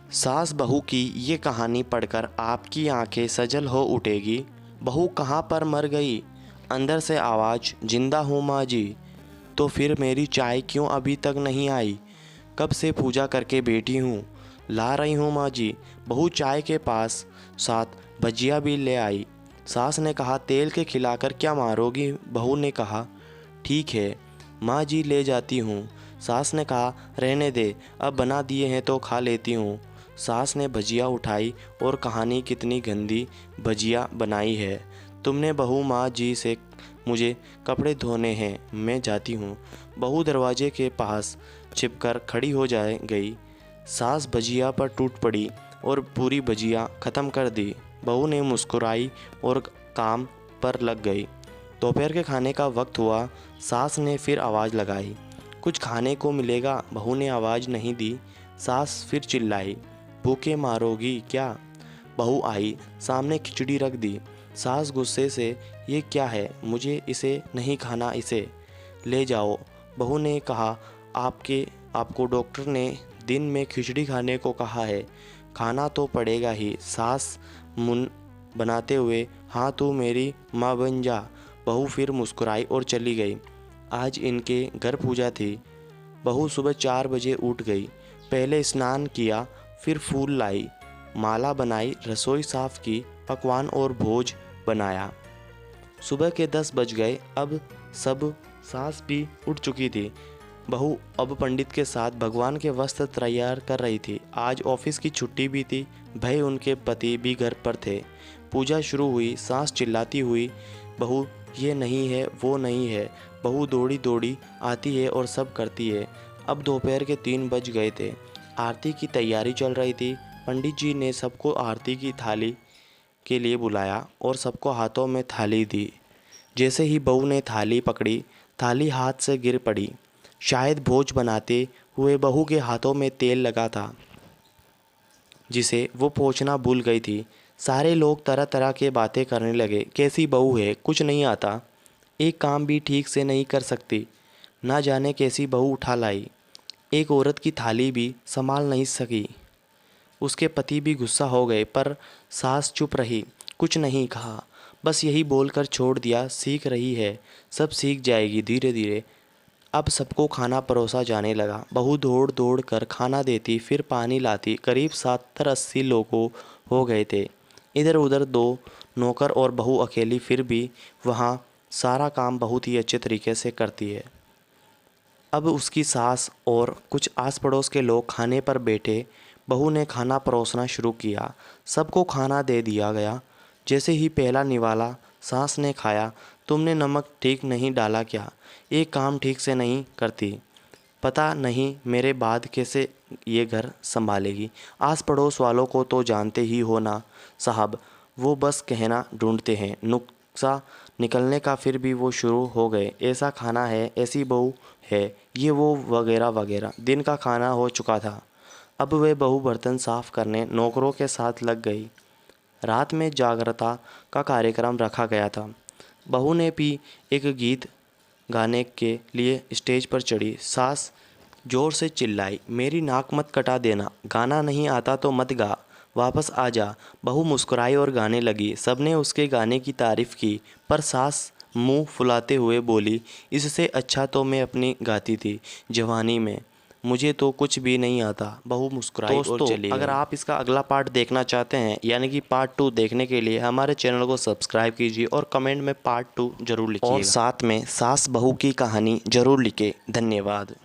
सास बहू की ये कहानी पढ़कर आपकी आंखें सजल हो उठेगी। बहू कहाँ पर मर गई? अंदर से आवाज़, जिंदा हूँ माँ जी। तो फिर मेरी चाय क्यों अभी तक नहीं आई? कब से पूजा करके बैठी हूँ, ला रही हूँ माँ जी। बहू चाय के पास साथ भजिया भी ले आई। सास ने कहा, तेल के खिलाकर क्या मारोगी? बहू ने कहा, ठीक है माँ जी, ले जाती हूँ। सास ने कहा, रहने दे, अब बना दिए हैं तो खा लेती हूँ। सास ने भजिया उठाई और कहानी, कितनी गंदी भजिया बनाई है तुमने बहू, माँ जी से मुझे कपड़े धोने हैं, मैं जाती हूँ। बहू दरवाजे के पास छिपकर खड़ी हो जाए गई। सास भजिया पर टूट पड़ी और पूरी भजिया ख़त्म कर दी। बहू ने मुस्कुराई और काम पर लग गई। दोपहर के खाने का वक्त हुआ। सास ने फिर आवाज़ लगाई, कुछ खाने को मिलेगा? बहू ने आवाज़ नहीं दी। सास फिर चिल्लाई, भूखे मारोगी क्या? बहू आई, सामने खिचड़ी रख दी। सास गुस्से से, ये क्या है? मुझे इसे नहीं खाना, इसे ले जाओ। बहू ने कहा, आपको डॉक्टर ने दिन में खिचड़ी खाने को कहा है, खाना तो पड़ेगा ही। सास मुंह बनाते हुए, हाँ तू मेरी माँ बन जा। बहू फिर मुस्कुराई और चली गई। आज इनके घर पूजा थी। बहू सुबह 4 बजे उठ गई। पहले स्नान किया, फिर फूल लाई, माला बनाई, रसोई साफ की, पकवान और भोज बनाया। सुबह के 10 बज गए। अब सब सास भी उठ चुकी थी। बहू अब पंडित के साथ भगवान के वस्त्र तैयार कर रही थी। आज ऑफिस की छुट्टी भी थी। भाई उनके पति भी घर पर थे। पूजा शुरू हुई। सास चिल्लाती हुई, बहू ये नहीं है, वो नहीं है। बहू दौड़ी दौड़ी आती है और सब करती है। अब दोपहर के 3 बज गए थे। आरती की तैयारी चल रही थी। पंडित जी ने सबको आरती की थाली के लिए बुलाया और सबको हाथों में थाली दी। जैसे ही बहू ने थाली पकड़ी, थाली हाथ से गिर पड़ी। शायद भोज बनाते हुए बहू के हाथों में तेल लगा था, जिसे वो पोंछना भूल गई थी। सारे लोग तरह तरह के बातें करने लगे। कैसी बहू है, कुछ नहीं आता, एक काम भी ठीक से नहीं कर सकती, ना जाने कैसी बहू उठा लाई, एक औरत की थाली भी संभाल नहीं सकी। उसके पति भी गुस्सा हो गए, पर सास चुप रही, कुछ नहीं कहा, बस यही बोलकर छोड़ दिया, सीख रही है, सब सीख जाएगी धीरे धीरे। अब सबको खाना परोसा जाने लगा। बहू दौड़ दौड़ कर खाना देती, फिर पानी लाती। करीब 70-80 लोगों हो गए थे। इधर उधर 2 नौकर और बहू अकेली, फिर भी वहाँ सारा काम बहुत ही अच्छे तरीके से करती है। अब उसकी सास और कुछ आस पड़ोस के लोग खाने पर बैठे। बहू ने खाना परोसना शुरू किया। सबको खाना दे दिया गया। जैसे ही पहला निवाला सास ने खाया, तुमने नमक ठीक नहीं डाला क्या? एक काम ठीक से नहीं करती, पता नहीं मेरे बाद कैसे ये घर संभालेगी। आस पड़ोस वालों को तो जानते ही हो ना साहब, वो बस कहना ढूंढते हैं नुक्सा निकलने का। फिर भी वो शुरू हो गए, ऐसा खाना है, ऐसी बहू है, ये वो वगैरह वगैरह। दिन का खाना हो चुका था। अब वह बहू बर्तन साफ करने नौकरों के साथ लग गई। रात में जागरता का कार्यक्रम रखा गया था। बहू ने भी एक गीत गाने के लिए स्टेज पर चढ़ी। सास जोर से चिल्लाई, मेरी नाक मत कटा देना, गाना नहीं आता तो मत गा, वापस आ जा। बहू मुस्कुराई और गाने लगी। सबने उसके गाने की तारीफ़ की, पर सास मुंह फुलाते हुए बोली, इससे अच्छा तो मैं अपनी गाती थी जवानी में, मुझे तो कुछ भी नहीं आता। बहू मुस्कुराई और चली गई। अगर आप इसका अगला पार्ट देखना चाहते हैं, यानी कि पार्ट 2 देखने के लिए हमारे चैनल को सब्सक्राइब कीजिए और कमेंट में पार्ट 2 जरूर लिखिएगा और साथ में सास बहू की कहानी जरूर लिखें। धन्यवाद।